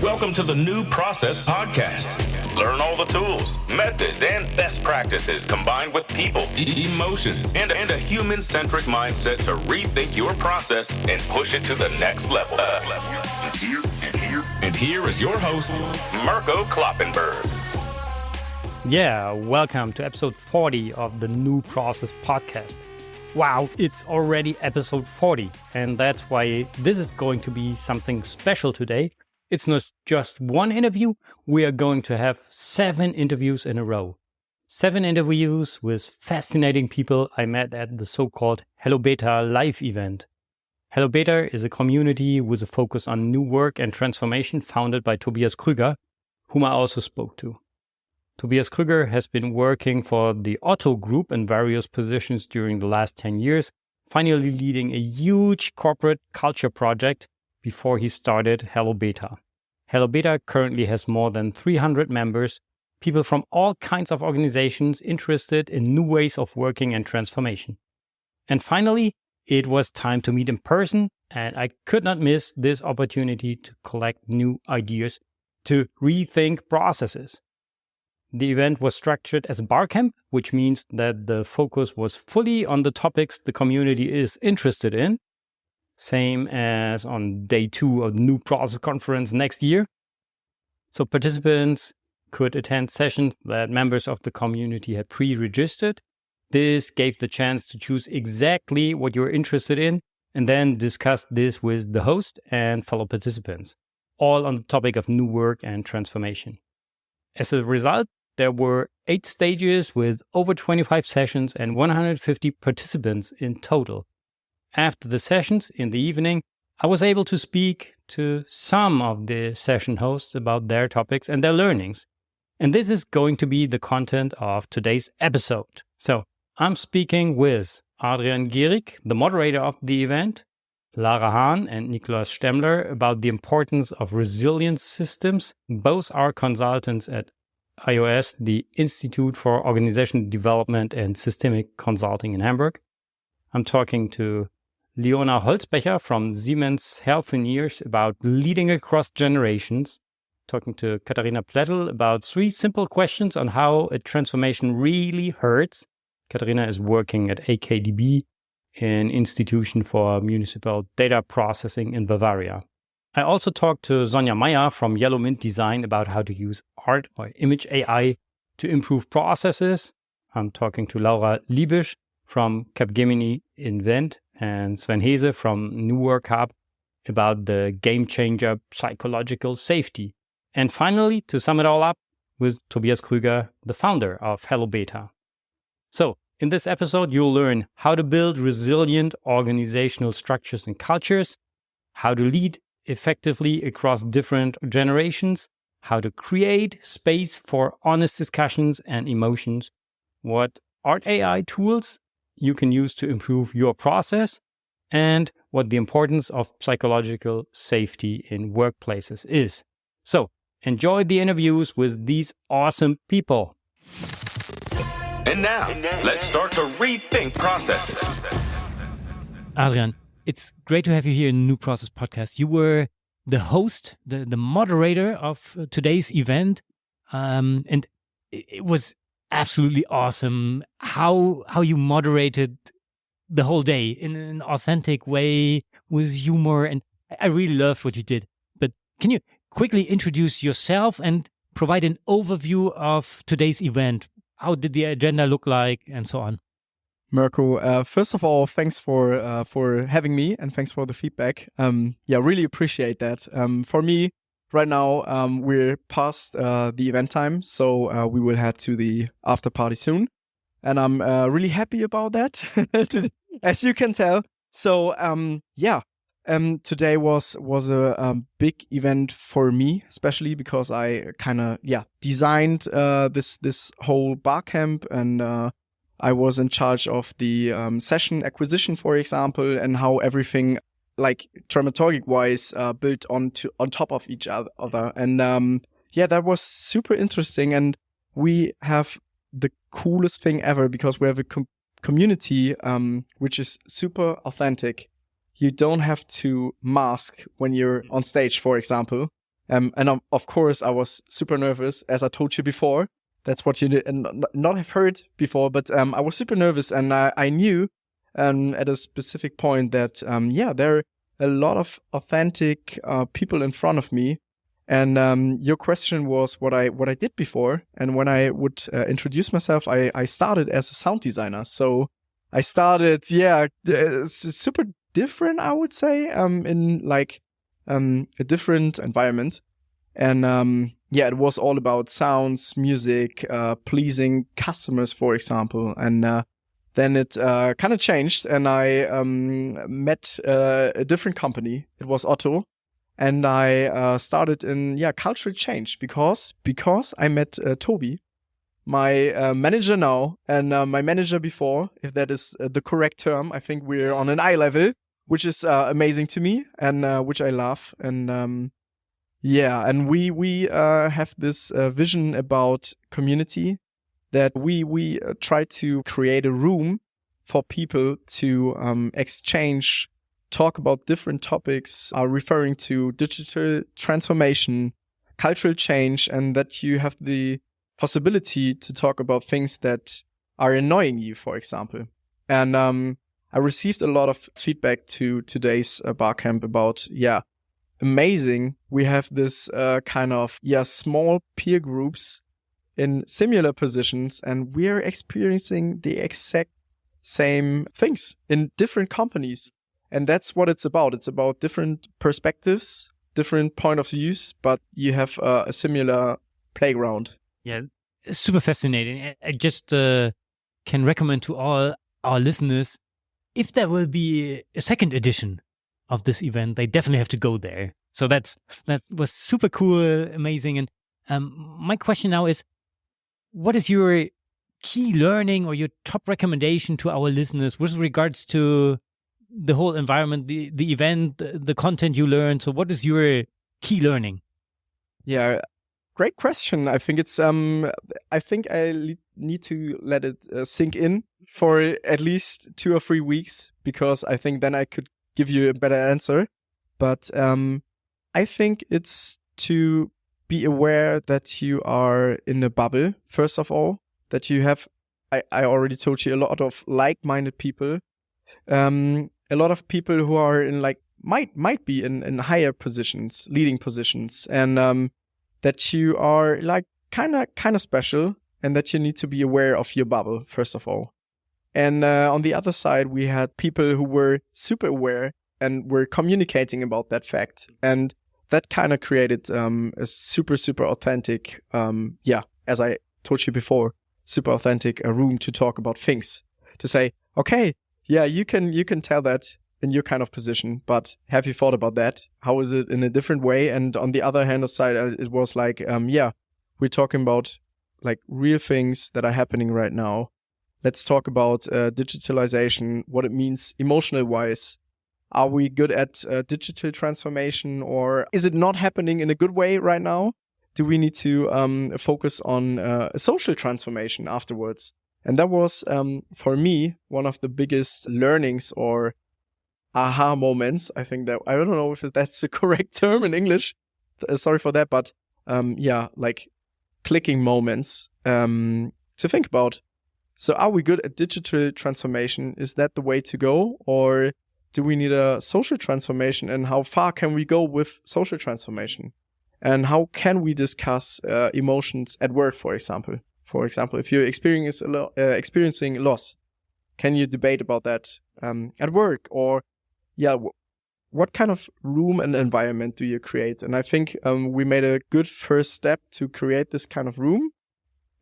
Welcome to the New Process Podcast. Learn all the tools, methods, and best practices combined with people, emotions, and a human-centric mindset to rethink your process and push it to the next level. And here is your host, Mirko Kloppenberg. Yeah, welcome to episode 40 of the New Process Podcast. Wow, it's already episode 40, and that's why this is going to be something special today. It's not just one interview, we are going to have 7 interviews in a row. 7 interviews with fascinating people I met at the so-called Hello.Beta live event. Hello.Beta is a community with a focus on new work and transformation founded by Tobias Krüger, whom I also spoke to. Tobias Krüger has been working for the Otto Group in various positions during the last 10 years, finally leading a huge corporate culture project before he started Hello.Beta. Hello.Beta currently has more than 300 members, people from all kinds of organizations interested in new ways of working and transformation. And finally, it was time to meet in person, and I could not miss this opportunity to collect new ideas to rethink processes. The event was structured as a barcamp, which means that the focus was fully on the topics the community is interested in, same as on day 2 of the New Process Conference next year. So participants could attend sessions that members of the community had pre-registered. This gave the chance to choose exactly what you're interested in and then discuss this with the host and fellow participants, all on the topic of new work and transformation. As a result, there were 8 stages with over 25 sessions and 150 participants in total. After the sessions in the evening, I was able to speak to some of the session hosts about their topics and their learnings. And this is going to be the content of today's episode. So I'm speaking with Adrian Gerigk, the moderator of the event, Lara Hahn and Niklas Stemmler about the importance of resilience systems. Both are consultants at IOS, the Institute for Organizational Development and Systemic Consulting in Hamburg. I'm talking to Leona Holzbecher from Siemens Healthineers about leading across generations. Talking to Katharina Plättl about 3 simple questions on how a transformation really hurts. Katharina is working at AKDB, an institution for municipal data processing in Bavaria. I also talked to Sonja Meyer from Yellow Mint Design about how to use art or image AI to improve processes. I'm talking to Laura Liebisch from Capgemini Invent and Sven Hese from New Work Hub about the game changer psychological safety. And finally, to sum it all up, with Tobias Krüger, the founder of Hello.Beta. So, in this episode, you'll learn how to build resilient organizational structures and cultures, how to lead effectively across different generations, how to create space for honest discussions and emotions, what art AI tools you can use to improve your process, and what the importance of psychological safety in workplaces is. So, enjoy the interviews with these awesome people. And now, let's start to rethink processes. Adrian, it's great to have you here in the New Process Podcast. You were the host, the moderator of today's event, and it was absolutely awesome how you moderated the whole day in an authentic way with humor, and I really loved what you did. But can you quickly introduce yourself and provide an overview of today's event? How did the agenda look like, and so on? Mirko, first of all, thanks for having me, and thanks for the feedback. Really appreciate that. For me, right now, we're past the event time, so we will head to the after party soon, and I'm really happy about that, as you can tell. So today was a big event for me, especially because I kind of designed this whole barcamp, and I was in charge of the session acquisition, for example, and how everything, like dramaturgic wise, built on top of each other. And that was super interesting. And we have the coolest thing ever because we have a community which is super authentic. You don't have to mask when you're on stage, for example. Of course, I was super nervous, as I told you before. That's what you not have heard before, but I was super nervous, and I knew at a specific point that there are a lot of authentic people in front of me. And your question was what I did before, and when I would introduce myself, I started as a sound designer. So I started, super different, I would say, in like a different environment. And it was all about sounds, music, pleasing customers, for example. And then it kind of changed, and I met a different company. It was Otto. And I started in cultural change because I met Toby, my manager now, and my manager before, if that is the correct term. I think we're on an eye level, which is amazing to me, and which I love. And and we have this vision about community, that we try to create a room for people to exchange, talk about different topics, are referring to digital transformation, cultural change, and that you have the possibility to talk about things that are annoying you, for example. And I received a lot of feedback to today's barcamp about, amazing. We have this kind of small peer groups in similar positions, and we're experiencing the exact same things in different companies. And that's what it's about. It's about different perspectives, different point of views, but you have a similar playground. Yeah, super fascinating. I just can recommend to all our listeners, if there will be a second edition of this event, they definitely have to go there. So that was super cool, amazing. And my question now is, what is your key learning or your top recommendation to our listeners with regards to the whole environment, the event, the content you learned? So what is your key learning? Yeah, great question. I think it's I think I need to let it sink in for at least 2 or 3 weeks, because I think then I could give you a better answer. But I think it's to be aware that you are in a bubble, first of all, that you have, I already told you, a lot of like-minded people. A lot of people who are in might be in higher positions, leading positions, and that you are kind of special, and that you need to be aware of your bubble, first of all. And on the other side, we had people who were super aware and were communicating about that fact, and that kind of created a super authentic, as I told you before, super authentic room to talk about things, to say, okay, yeah, you can tell that in your kind of position, but have you thought about that? How is it in a different way? And on the other hand side, it was like, we're talking about real things that are happening right now. Let's talk about digitalization, what it means emotional wise. Are we good at digital transformation, or is it not happening in a good way right now? Do we need to focus on a social transformation afterwards? And that was, for me, one of the biggest learnings or aha moments. I think that, I don't know if that's the correct term in English. Sorry for that. But clicking moments to think about. So are we good at digital transformation? Is that the way to go? Or do we need a social transformation? And how far can we go with social transformation? And how can we discuss emotions at work, for example? For example, if you're experiencing loss, can you debate about that at work? Or, what kind of room and environment do you create? And I think we made a good first step to create this kind of room.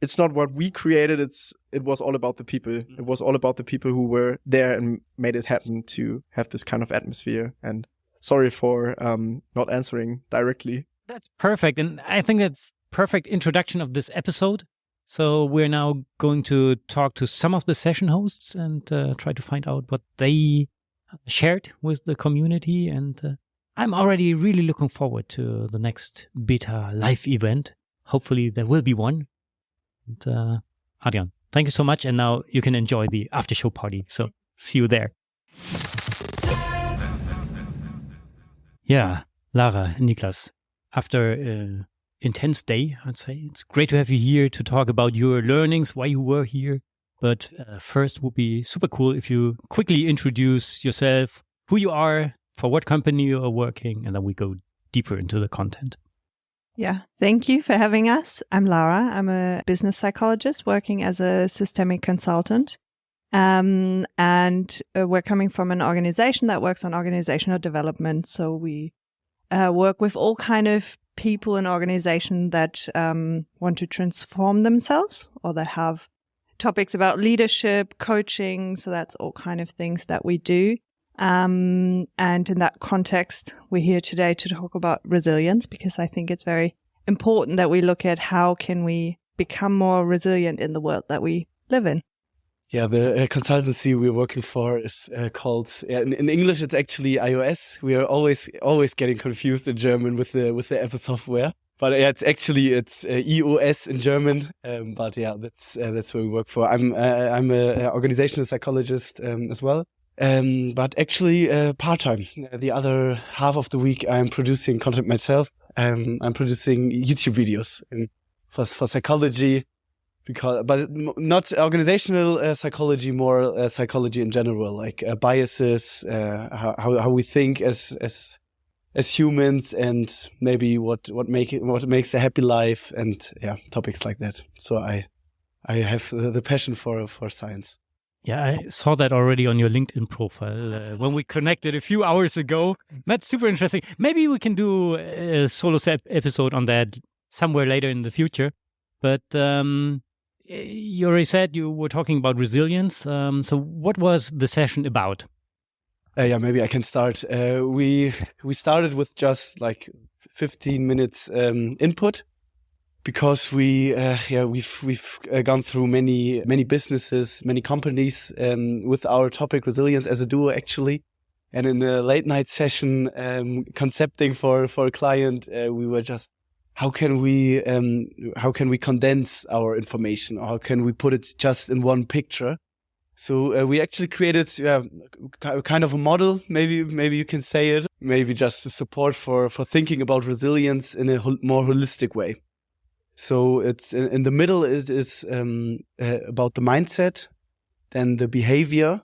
It's not what we created. It was all about the people. It was all about the people who were there and made it happen to have this kind of atmosphere. And sorry for not answering directly. That's perfect. And I think that's perfect introduction of this episode. So we're now going to talk to some of the session hosts and try to find out what they shared with the community. And I'm already really looking forward to the next Beta live event. Hopefully there will be one. And Adrian, thank you so much. And now you can enjoy the after show party. So see you there. Yeah, Lara, Niklas, after an intense day, I'd say. It's great to have you here to talk about your learnings, why you were here. But first would be super cool if you quickly introduce yourself, who you are, for what company you are working, and then we go deeper into the content. Yeah, thank you for having us. I'm Laura. I'm a business psychologist working as a systemic consultant. And we're coming from an organization that works on organizational development. So we work with all kind of people in organization that want to transform themselves or that have topics about leadership, coaching. So that's all kind of things that we do. And in that context, we're here today to talk about resilience, because I think it's very important that we look at how can we become more resilient in the world that we live in. Yeah, the consultancy we're working for is called, in English it's actually iOS. We are always getting confused in German with the Apple software. But yeah, it's EOS in German. But yeah, that's where we work for. I'm a organizational psychologist as well. But actually part-time. The other half of the week I'm producing content myself. I'm producing YouTube videos for psychology, but not organizational psychology, more psychology in general, like biases, how we think as humans, and maybe what makes a happy life, and yeah, topics like that. So I have the passion for science. Yeah, I saw that already on your LinkedIn profile when we connected a few hours ago. That's super interesting. Maybe we can do a solo episode on that somewhere later in the future. But you already said you were talking about resilience. So what was the session about? Yeah, maybe I can start. We started with just like 15 minutes input. Because we've gone through many businesses, many companies with our topic resilience as a duo actually, and in a late night session concepting for a client, we were just how can we condense our information, or how can we put it just in one picture? So we actually created kind of a model, maybe you can say it, maybe just a support for thinking about resilience in a more holistic way. So it's in the middle. It is about the mindset, then the behavior,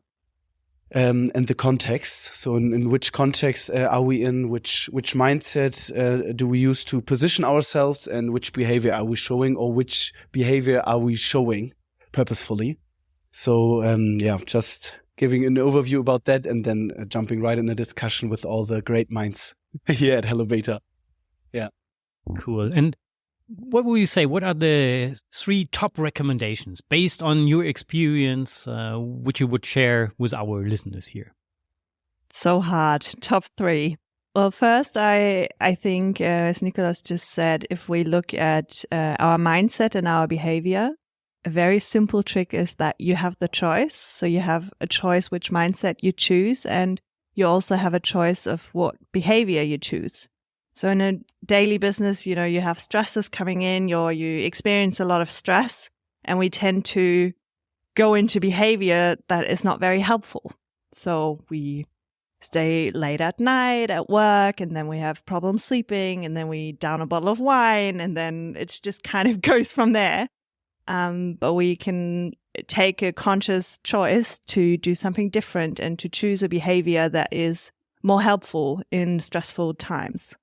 and the context. So in which context are we in? Which mindset do we use to position ourselves, and which behavior are we showing, or which behavior are we showing purposefully? So just giving an overview about that, and then jumping right in a discussion with all the great minds here at Hello.Beta. Yeah, cool. And what would you say? What are the 3 top recommendations based on your experience, which you would share with our listeners here? So hard. Top 3. Well, first, I think, as Nicholas just said, if we look at our mindset and our behavior, a very simple trick is that you have the choice. So you have a choice which mindset you choose, and you also have a choice of what behavior you choose. So in a daily business, you have stresses coming in, you experience a lot of stress, and we tend to go into behavior that is not very helpful. So we stay late at night at work, and then we have problems sleeping, and then we down a bottle of wine, and then it just kind of goes from there. But we can take a conscious choice to do something different and to choose a behavior that is more helpful in stressful times.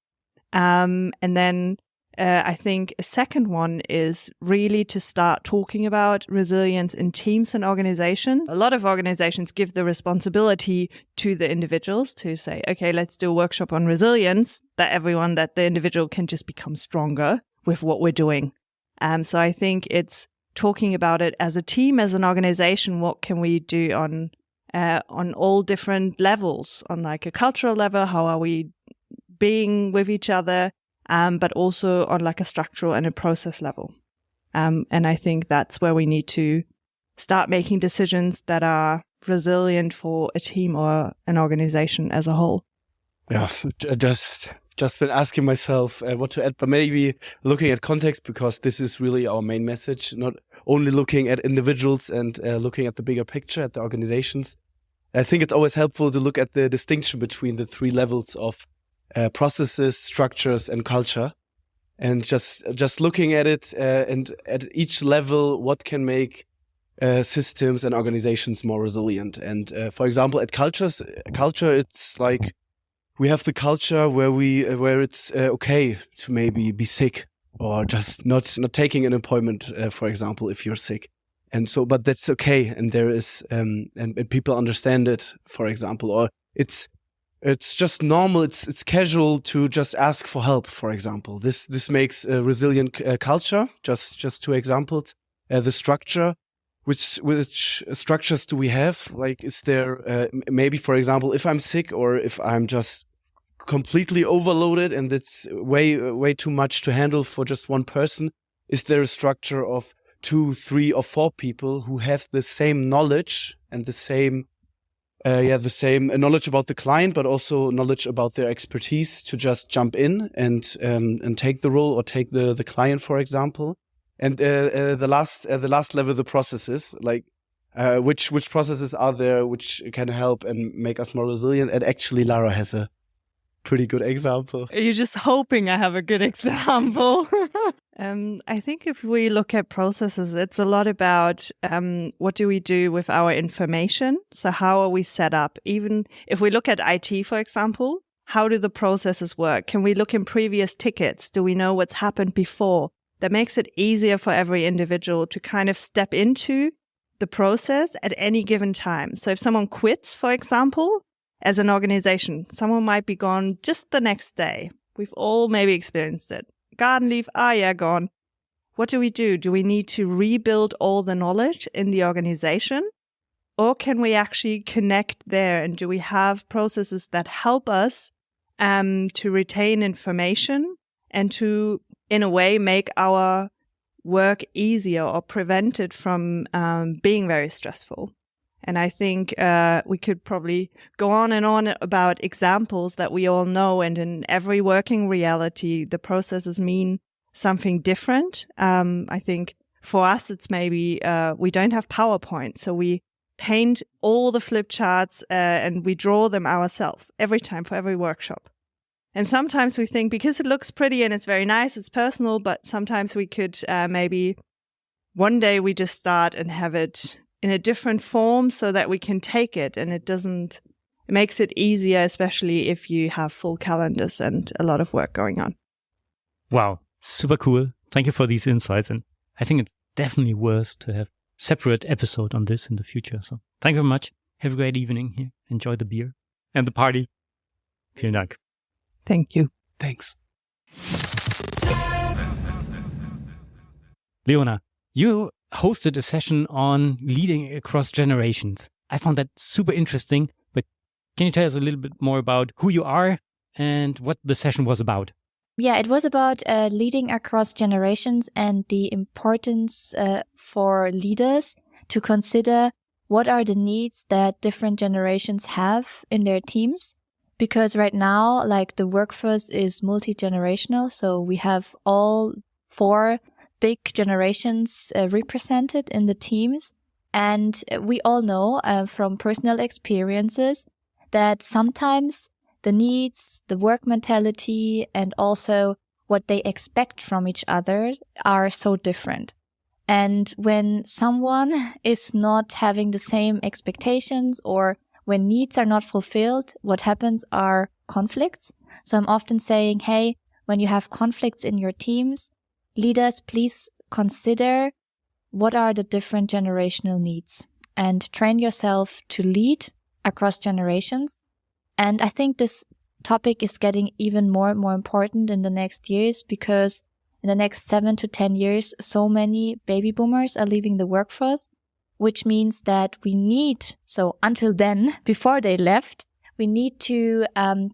And then I think a second one is really to start talking about resilience in teams and organizations. A lot of organizations give the responsibility to the individuals to say, okay, let's do a workshop on resilience, that the individual can just become stronger with what we're doing. So I think it's talking about it as a team, as an organization. What can we do on all different levels, on like a cultural level? How are we being with each other, but also on like a structural and a process level. And I think that's where we need to start making decisions that are resilient for a team or an organization as a whole. Yeah, just been asking myself what to add, but maybe looking at context, because this is really our main message, not only looking at individuals and looking at the bigger picture, at the organizations. I think it's always helpful to look at the distinction between the 3 levels of processes, structures, and culture. And just looking at it and at each level, what can make systems and organizations more resilient. And for example, at culture, it's like we have the culture where it's okay to maybe be sick or just not taking an appointment, for example, if you're sick. And so, but that's okay. And there is, and people understand it, for example, or it's just normal. It's casual to just ask for help, for example. This makes a resilient culture. Just two examples. The structure, which structures do we have? Like, is there maybe, for example, if I'm sick or if I'm just completely overloaded and it's way too much to handle for just one person, is there a structure of 2, 3, or 4 people who have the same knowledge and the same knowledge about the client, but also knowledge about their expertise to just jump in and take the role or take the client, for example. And the last level, the processes, like which processes are there which can help and make us more resilient. And actually, Lara has a pretty good example. You're just hoping I have a good example. I think if we look at processes, it's a lot about what do we do with our information? So how are we set up? Even if we look at IT, for example, how do the processes work? Can we look in previous tickets? Do we know what's happened before? That makes it easier for every individual to kind of step into the process at any given time. So if someone quits, for example, as an organization, someone might be gone just the next day. We've all maybe experienced it. Garden leave, gone. What do we do? Do we need to rebuild all the knowledge in the organization? Or can we actually connect there? And do we have processes that help us to retain information and to, in a way, make our work easier or prevent it from being very stressful? And I think we could probably go on and on about examples that we all know. And in every working reality, the processes mean something different. I think for us, it's maybe we don't have PowerPoint. So we paint all the flip charts and we draw them ourselves every time for every workshop. And sometimes we think because it looks pretty and it's very nice, it's personal, but sometimes we could maybe one day we just start and have it in a different form so that we can take it and it makes it easier, especially if you have full calendars and a lot of work going on. Wow, super cool. Thank you for these insights. And I think it's definitely worth to have separate episode on this in the future. So thank you very much. Have a great evening here. Enjoy the beer and the party. Vielen Dank. Thank you. Thanks. Leona, you hosted a session on leading across generations. I found that super interesting, but can you tell us a little bit more about who you are and what the session was about? Yeah, it was about leading across generations and the importance for leaders to consider what are the needs that different generations have in their teams. Because right now, like the workforce is multi-generational, so we have all 4 big generations represented in the teams. And we all know from personal experiences that sometimes the needs, the work mentality, and also what they expect from each other are so different. And when someone is not having the same expectations or when needs are not fulfilled, what happens are conflicts. So I'm often saying, hey, when you have conflicts in your teams, leaders, please consider what are the different generational needs and train yourself to lead across generations. And I think this topic is getting even more and more important in the next years because in the next 7 to 10 years, so many baby boomers are leaving the workforce, which means that we need, so until then, before they left, we need to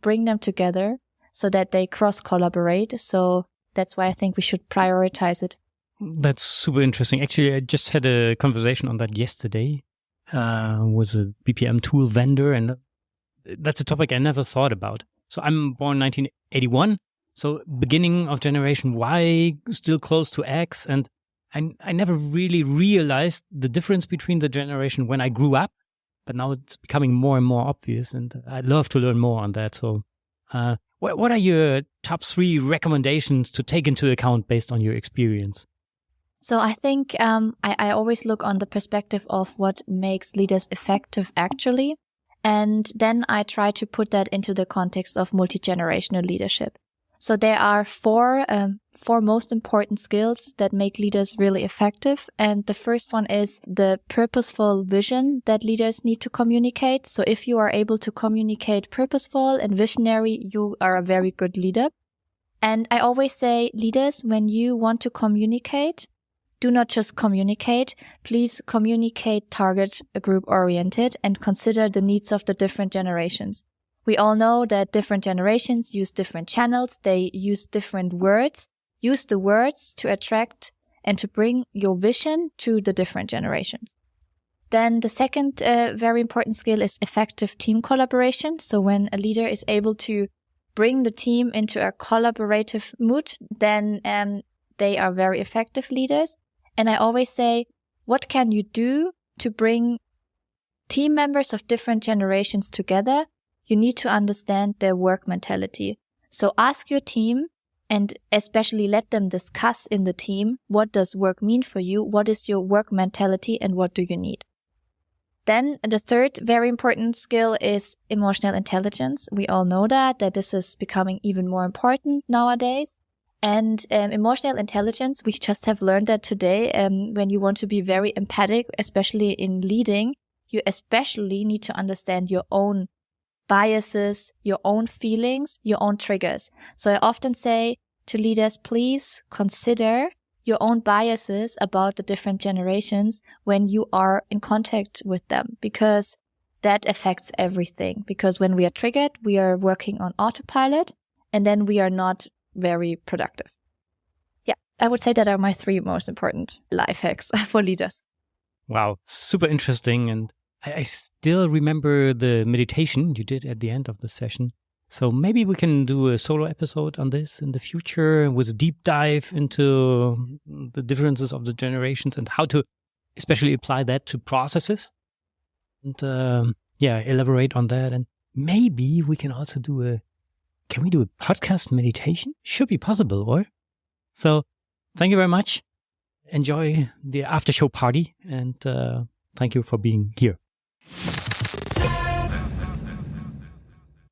bring them together so that they cross-collaborate. So that's why I think we should prioritize it. That's super interesting. Actually, I just had a conversation on that yesterday with a BPM tool vendor, and that's a topic I never thought about. So I'm born 1981, so beginning of generation Y, still close to X, and I never really realized the difference between the generation when I grew up, but now it's becoming more and more obvious, and I'd love to learn more on that. So What are your top 3 recommendations to take into account based on your experience? So I think I always look on the perspective of what makes leaders effective actually. And then I try to put that into the context of multi-generational leadership. So there are four most important skills that make leaders really effective. And the first one is the purposeful vision that leaders need to communicate. So if you are able to communicate purposeful and visionary, you are a very good leader. And I always say, leaders, when you want to communicate, do not just communicate. Please communicate target group oriented and consider the needs of the different generations. We all know that different generations use different channels. They use different words. Use the words to attract and to bring your vision to the different generations. Then the second very important skill is effective team collaboration. So when a leader is able to bring the team into a collaborative mood, then they are very effective leaders. And I always say, what can you do to bring team members of different generations together? You need to understand their work mentality. So ask your team and especially let them discuss in the team, what does work mean for you? What is your work mentality and what do you need? Then the third very important skill is emotional intelligence. We all know that this is becoming even more important nowadays. And emotional intelligence, we just have learned that today. When you want to be very empathic, especially in leading, you especially need to understand your own biases, your own feelings, your own triggers. So I often say to leaders, please consider your own biases about the different generations when you are in contact with them, because that affects everything. Because when we are triggered, we are working on autopilot and then we are not very productive. Yeah, I would say that are my 3 most important life hacks for leaders. Wow, super interesting. And I still remember the meditation you did at the end of the session. So maybe we can do a solo episode on this in the future with a deep dive into the differences of the generations and how to especially apply that to processes. And elaborate on that. And maybe we can also can we do a podcast meditation? Should be possible, or? So thank you very much. Enjoy the after show party and thank you for being here.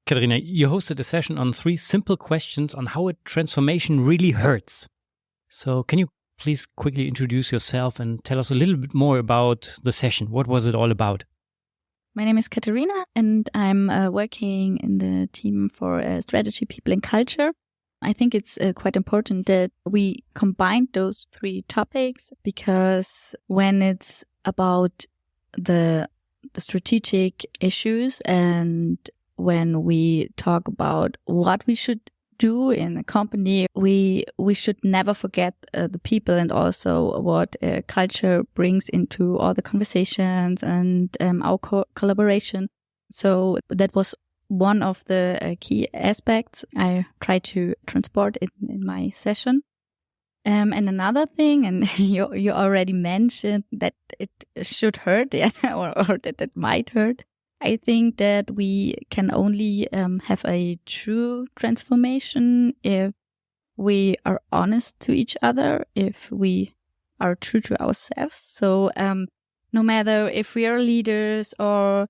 Katharina, you hosted a session on 3 simple questions on how a transformation really hurts. So can you please quickly introduce yourself and tell us a little bit more about the session? What was it all about? My name is Katharina and I'm working in the team for strategy, people and culture. I think it's quite important that we combine those 3 topics, because when it's about the strategic issues and when we talk about what we should do in a company, we should never forget the people and also what culture brings into all the conversations and our collaboration. So that was one of the key aspects I tried to transport in my session. And another thing, and you already mentioned that it should hurt, yeah, or that it might hurt. I think that we can only have a true transformation if we are honest to each other, if we are true to ourselves. So no matter if we are leaders or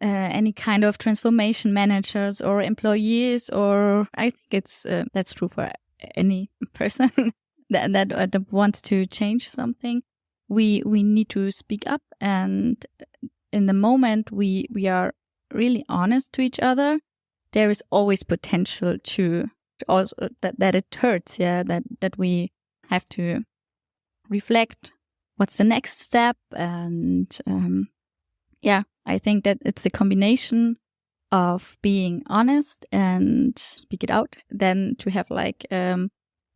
any kind of transformation managers or employees, or I think that's true for any person that wants to change something, we need to speak up. And in the moment we are really honest to each other, there is always potential to also that it hurts, that we have to reflect what's the next step. And I think that it's a combination of being honest and speak it out, then to have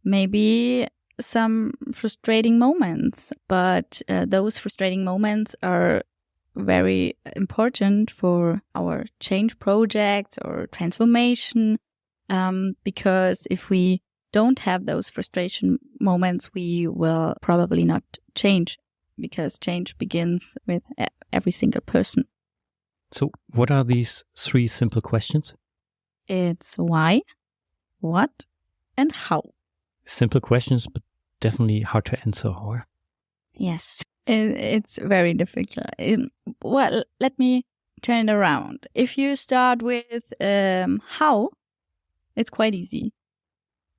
maybe some frustrating moments, but those frustrating moments are very important for our change projects or transformation, because if we don't have those frustration moments, we will probably not change, because change begins with every single person. So what are these 3 simple questions? It's why, what, and how. Simple questions, but definitely hard to answer. Or Yes, it's very difficult. Well, let me turn it around. If you start with how, it's quite easy.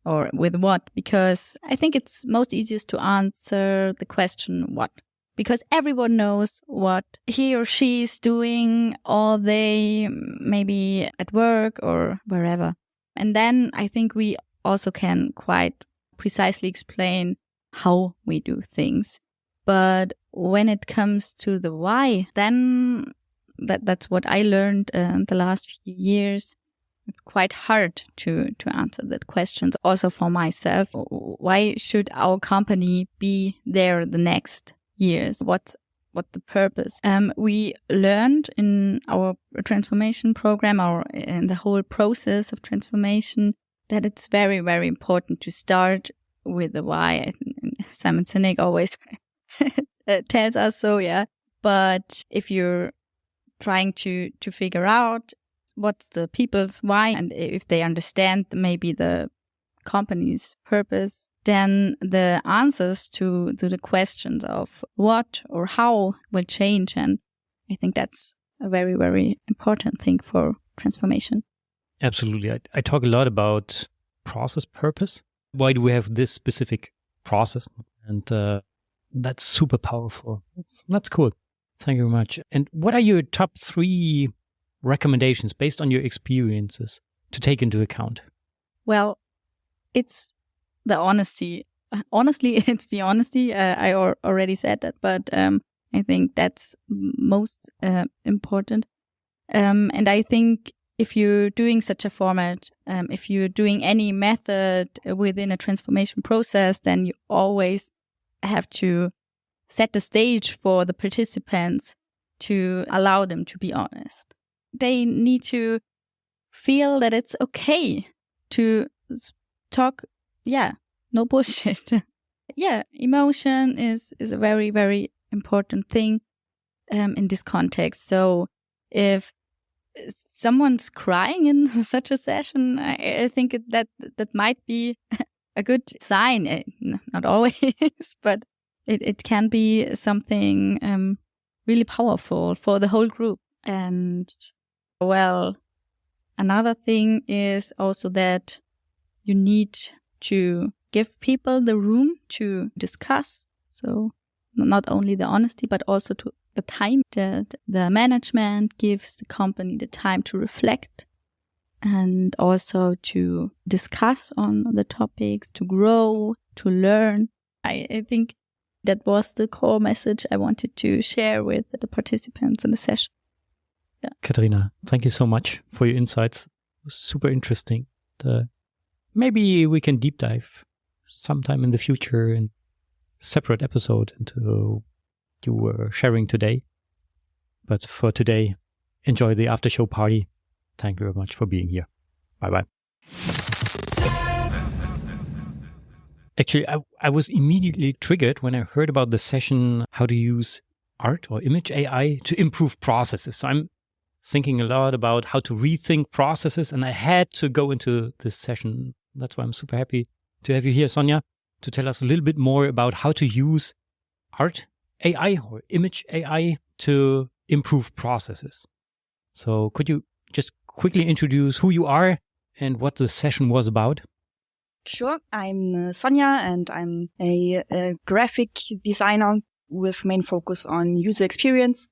Or with what, because I think it's most easiest to answer the question what. Because everyone knows what he or she is doing all day, maybe at work or wherever. And then I think we also can quite precisely explain how we do things. But when it comes to the why, then that's what I learned in the last few years. It's quite hard to answer that question. Also for myself, why should our company be there the next years? What's the purpose? We learned in our transformation program or in the whole process of transformation that it's very, very important to start with the why. I think Simon Sinek always tells us so, yeah. But if you're trying to figure out what's the people's why, and if they understand maybe the company's purpose, then the answers to the questions of what or how will change. And I think that's a very, very important thing for transformation. Absolutely. I talk a lot about process purpose. Why do we have this specific process? And that's super powerful. That's cool. Thank you very much. And what are your top 3 recommendations based on your experiences to take into account? Well, it's the honesty. Honestly, it's the honesty. I already said that, but I think that's most important. And I think if you're doing such a format, if you're doing any method within a transformation process, then you always have to set the stage for the participants to allow them to be honest. They need to feel that it's okay to talk, no bullshit. Emotion is a very, very important thing in this context. So if someone's crying in such a session, I think that might be a good sign. Not always, but it can be something really powerful for the whole group. And well, another thing is also that you need to give people the room to discuss. So not only the honesty, but also to the time that the management gives the company the time to reflect and also to discuss on the topics, to grow, to learn. I think that was the core message I wanted to share with the participants in the session. Yeah. Katharina, thank you so much for your insights. It was super interesting. Maybe we can deep dive sometime in the future in separate episode into you were sharing today. But for today, enjoy the after show party. Thank you very much for being here. Bye-bye. Actually, I was immediately triggered when I heard about the session, how to use art or image AI to improve processes. So I'm thinking a lot about how to rethink processes, and I had to go into this session. That's why I'm super happy to have you here, Sonja, to tell us a little bit more about how to use art AI or image AI to improve processes. So could you just quickly introduce who you are and what the session was about? Sure. I'm Sonja, and I'm a graphic designer with main focus on user experience.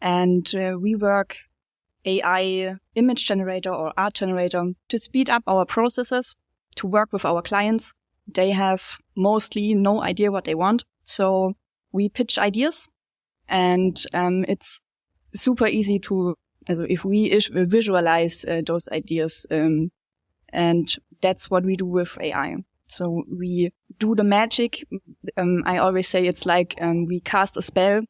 And we work AI image generator or art generator to speed up our processes, to work with our clients. They have mostly no idea what they want. So we pitch ideas, and it's super easy to, if we visualize those ideas, and that's what we do with AI. So we do the magic. I always say it's like we cast a spell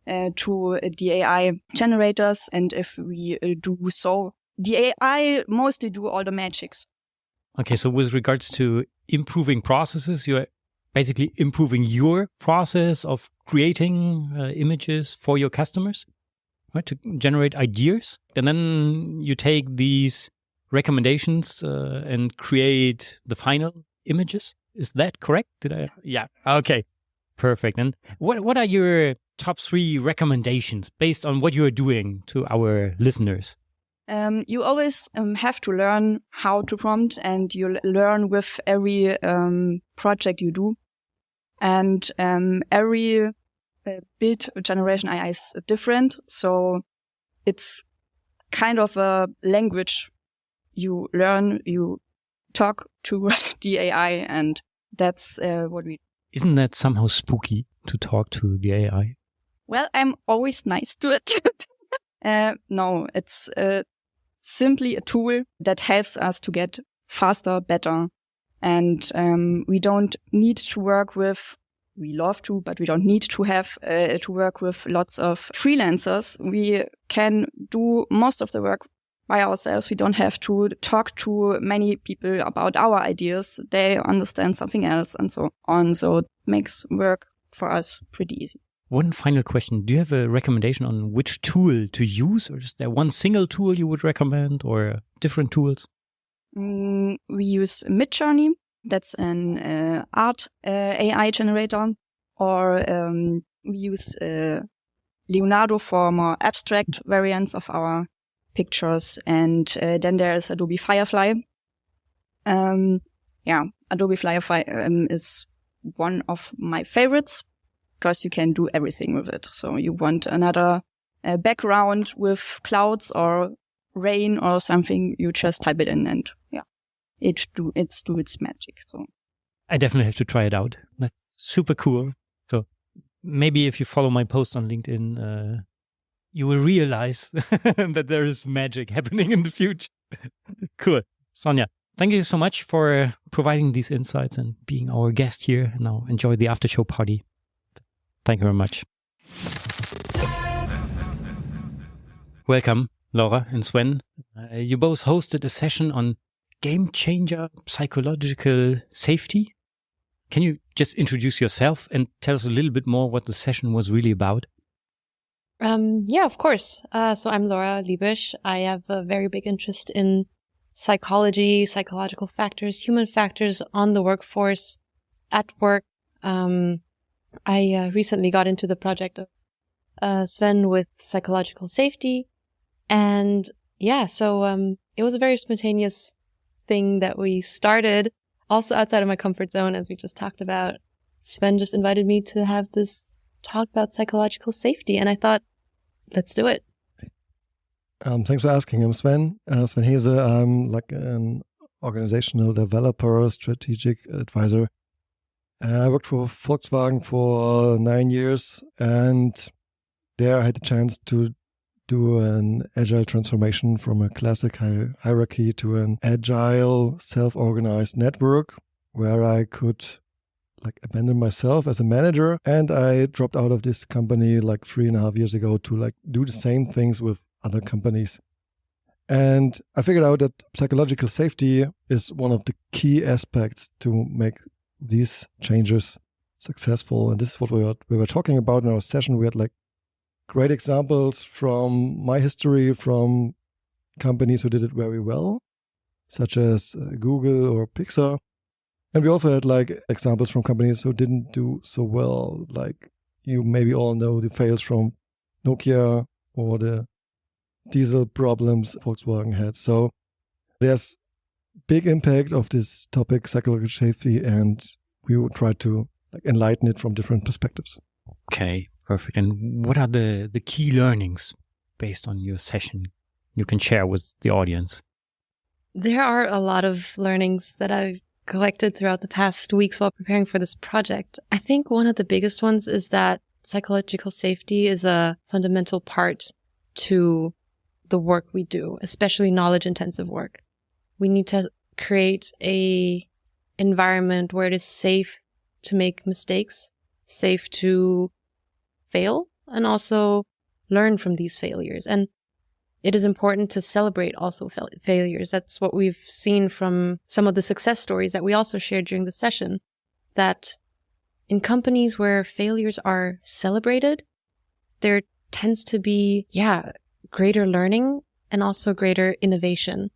to the AI generators, and if we do so, the AI mostly do all the magics. Okay, so with regards to improving processes, you're basically improving your process of creating images for your customers, right? To generate ideas. And then you take these recommendations and create the final images. Is that correct? Yeah. Okay. Perfect. And what are your top 3 recommendations based on what you are doing to our listeners? You always have to learn how to prompt, and you learn with every project you do. And every build generation AI is different. So it's kind of a language you learn, you talk to the AI, and that's what we... Isn't that somehow spooky to talk to the AI? Well, I'm always nice to it. No, it's simply a tool that helps us to get faster, better. And we don't need to work with, we love to, but we don't need to have to work with lots of freelancers. We can do most of the work by ourselves. We don't have to talk to many people about our ideas. They understand something else and so on. So it makes work for us pretty easy. One final question. Do you have a recommendation on which tool to use? Or is there one single tool you would recommend or different tools? We use Midjourney. That's an art AI generator. Or we use Leonardo for more abstract variants of our pictures. And then there's Adobe Firefly. Adobe Firefly is one of my favorites, because you can do everything with it. So you want another background with clouds or rain or something, you just type it in and it's do its magic. So I definitely have to try it out. That's super cool. So maybe if you follow my post on LinkedIn, you will realize that there is magic happening in the future. Cool. Sonja, thank you so much for providing these insights and being our guest here. Now enjoy the after show party. Thank you very much. Welcome, Laura and Sven. You both hosted a session on game changer psychological safety. Can you just introduce yourself and tell us a little bit more what the session was really about? Yeah, of course. So I'm Laura Liebisch. I have a very big interest in psychology, psychological factors, human factors on the workforce, at work. I recently got into the project of Sven with psychological safety. And so it was a very spontaneous thing that we started, also outside of my comfort zone, as we just talked about. Sven just invited me to have this talk about psychological safety, and I thought, let's do it. Thanks for asking. I'm Sven. Sven Hese. I'm like an organizational developer, strategic advisor. I worked for Volkswagen for 9 years, and there I had the chance to do an agile transformation from a classic hierarchy to an agile, self-organized network where I could abandon myself as a manager. And I dropped out of this company 3.5 years ago to do the same things with other companies. And I figured out that psychological safety is one of the key aspects to make these changes successful. And this is what we were talking about in our session. We had great examples from my history from companies who did it very well, such as Google or Pixar. And we also had examples from companies who didn't do so well. You maybe all know the fails from Nokia or the diesel problems Volkswagen had. So there's big impact of this topic, psychological safety, and we will try to enlighten it from different perspectives. Okay, perfect. And what are the key learnings based on your session you can share with the audience? There are a lot of learnings that I've collected throughout the past weeks while preparing for this project. I think one of the biggest ones is that psychological safety is a fundamental part to the work we do, especially knowledge-intensive work. We need to create a environment where it is safe to make mistakes, safe to fail, and also learn from these failures. And it is important to celebrate also failures. That's what we've seen from some of the success stories that we also shared during the session, that in companies where failures are celebrated, there tends to be, greater learning and also greater innovation.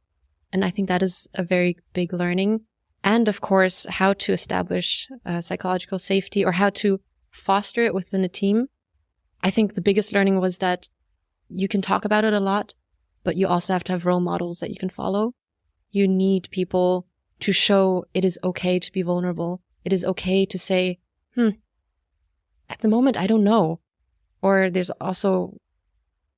And I think that is a very big learning. And of course, how to establish psychological safety or how to foster it within a team. I think the biggest learning was that you can talk about it a lot, but you also have to have role models that you can follow. You need people to show it is okay to be vulnerable. It is okay to say, at the moment, I don't know. Or there's also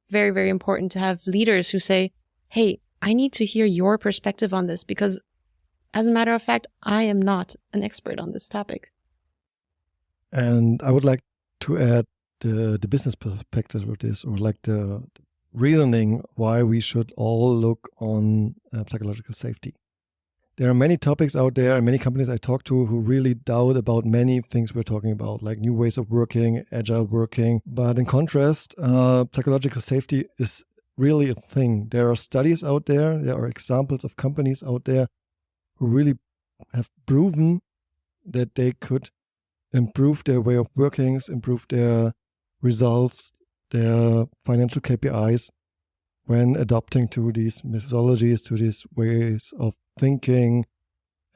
very, very important to have leaders who say, hey, I need to hear your perspective on this because as a matter of fact, I am not an expert on this topic. And I would like to add the business perspective of this, or like the reasoning why we should all look on psychological safety. There are many topics out there and many companies I talk to who really doubt about many things we're talking about, like new ways of working, agile working. But in contrast, psychological safety is really a thing. There are studies out there, there are examples of companies out there who really have proven that they could improve their way of working, improve their results, their financial KPIs when adopting to these methodologies, to these ways of thinking,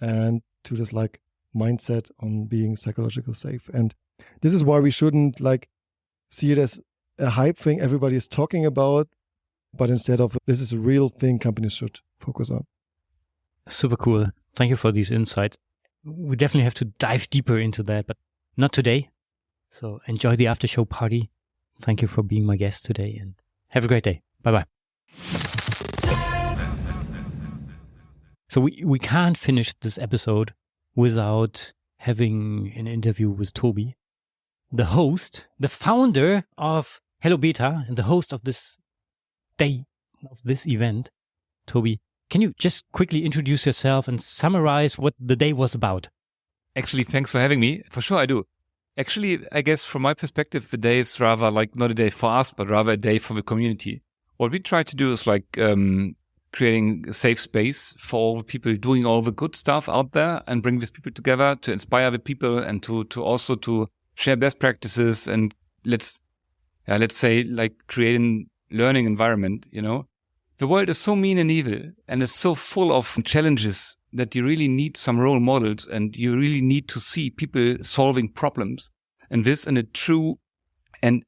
and to this like mindset on being psychological safe. And this is why we shouldn't like see it as a hype thing everybody is talking about, but instead of this is a real thing companies should focus on. Super cool. Thank you for these insights. We definitely have to dive deeper into that, but not today. So enjoy the after show party. Thank you for being my guest today and have a great day. Bye-bye. So we can't finish this episode without having an interview with Toby, the host, the founder of Hello.Beta and the host of this day, of this event. Toby, can you just quickly introduce yourself and summarize what the day was about? Actually, thanks for having me. For sure, I do. Actually, I guess from my perspective, the day is rather like not a day for us, but rather a day for the community. What we try to do is like creating a safe space for all the people doing all the good stuff out there and bring these people together to inspire the people and to also to share best practices and let's say like creating learning environment, you know. The world is so mean and evil and is so full of challenges that you really need some role models and you really need to see people solving problems. And this in a true and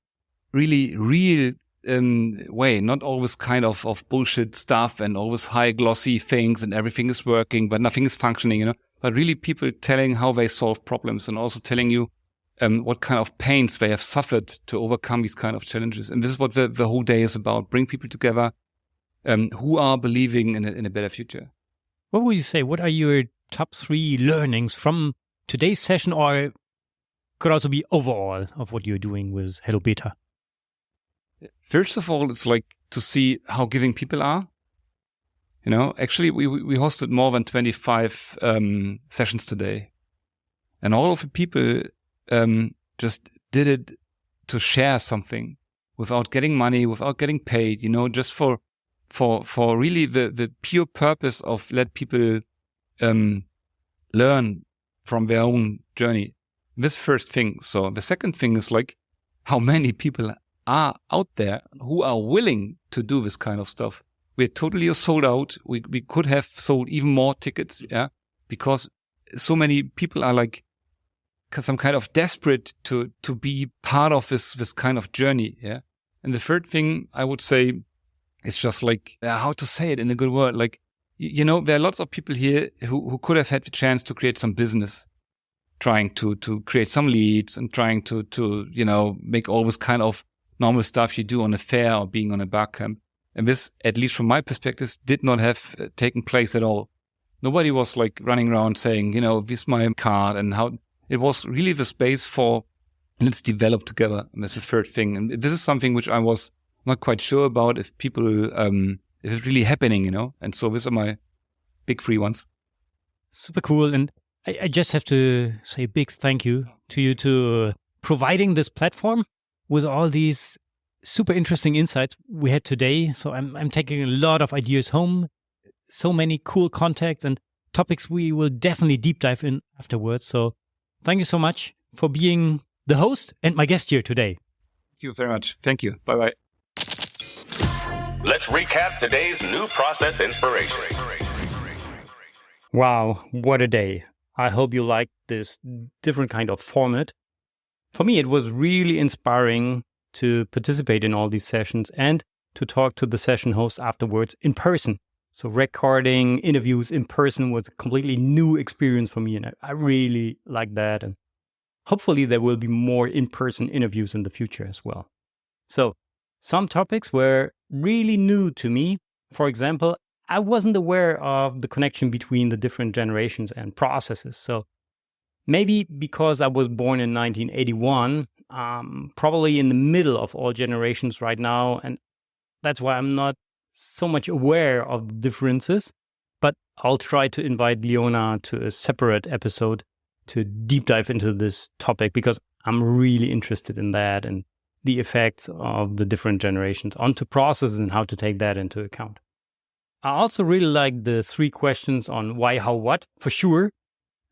really real way, not always kind of bullshit stuff and always high glossy things and everything is working, but nothing is functioning, you know, but really people telling how they solve problems and also telling you what kind of pains they have suffered to overcome these kind of challenges. And this is what the whole day is about, bring people together who are believing in a better future. What would you say? What are your top 3 learnings from today's session, or could also be overall of what you're doing with Hello.Beta? First of all, it's like to see how giving people are. You know, actually, we hosted more than 25 sessions today. And all of the people just did it to share something without getting money, without getting paid, you know, just for really the pure purpose of let people learn from their own journey. This first thing. So the second thing is like how many people are out there who are willing to do this kind of stuff. We're totally sold out. We could have sold even more tickets, yeah, because so many people are like some kind of desperate to be part of this kind of journey, yeah. And the third thing I would say is just like how to say it in a good word. Like, you know, there are lots of people here who could have had the chance to create some business, trying to create some leads and trying to you know, make all this kind of normal stuff you do on a fair or being on a barcamp. And this, at least from my perspective, did not have taken place at all. Nobody was like running around saying, you know, this is my card, and how it was really the space for let's develop together. And that's the third thing. And this is something which I was not quite sure about if people, if it's really happening, you know. And so these are my big 3 ones. Super cool. And I just have to say a big thank you to you to providing this platform with all these super interesting insights we had today. So I'm taking a lot of ideas home, so many cool contacts and topics we will definitely deep dive in afterwards. So thank you so much for being the host and my guest here today. Thank you very much. Thank you. Bye-bye. Let's recap today's new process inspiration. Wow, what a day. I hope you liked this different kind of format. For me, it was really inspiring to participate in all these sessions and to talk to the session hosts afterwards in person. So recording interviews in person was a completely new experience for me, and I really like that. And hopefully there will be more in-person interviews in the future as well. So some topics were really new to me. For example, I wasn't aware of the connection between the different generations and processes. So maybe because I was born in 1981, probably in the middle of all generations right now, and that's why I'm not so much aware of the differences. But I'll try to invite Leona to a separate episode to deep dive into this topic, because I'm really interested in that and the effects of the different generations onto processes and how to take that into account. I also really like the 3 questions on why, how, what, for sure,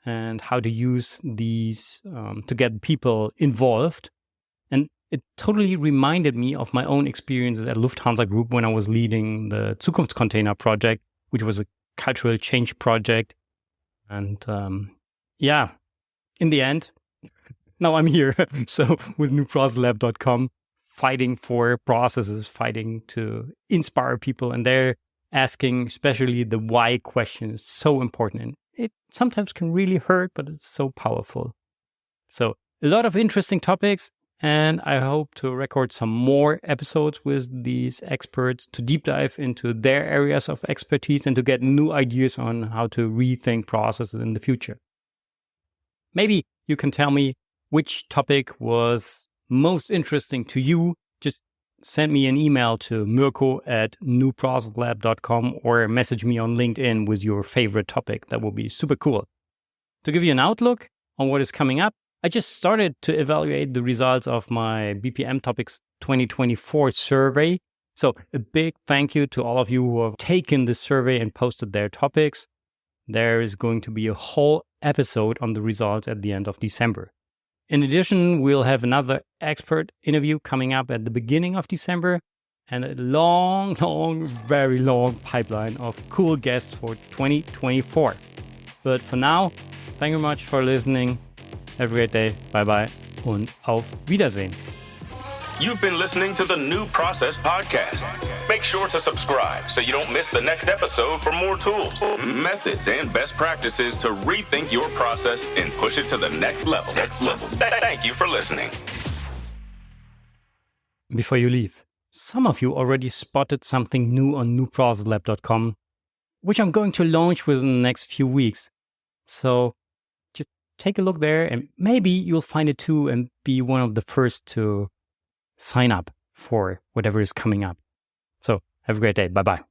and how to use these to get people involved. And it totally reminded me of my own experiences at Lufthansa Group when I was leading the Zukunftscontainer project, which was a cultural change project. And in the end, now I'm here. So with newprocesslab.com, fighting for processes, fighting to inspire people. And they're asking, especially the why question is so important. And it sometimes can really hurt, but it's so powerful. So a lot of interesting topics. And I hope to record some more episodes with these experts to deep dive into their areas of expertise and to get new ideas on how to rethink processes in the future. Maybe you can tell me which topic was most interesting to you. Just send me an email to mirko@newprocesslab.com or message me on LinkedIn with your favorite topic. That would be super cool. To give you an outlook on what is coming up, I just started to evaluate the results of my BPM Topics 2024 survey. So a big thank you to all of you who have taken this survey and posted their topics. There is going to be a whole episode on the results at the end of December. In addition, we'll have another expert interview coming up at the beginning of December and a long, very long pipeline of cool guests for 2024. But for now, thank you much for listening. Have a great day. Bye-bye und auf Wiedersehen. You've been listening to the New Process Podcast. Make sure to subscribe so you don't miss the next episode for more tools, methods, and best practices to rethink your process and push it to the next level. Thank you for listening. Before you leave, some of you already spotted something new on newprocesslab.com, which I'm going to launch within the next few weeks. So just take a look there and maybe you'll find it too and be one of the first to sign up for whatever is coming up. So have a great day. Bye-bye.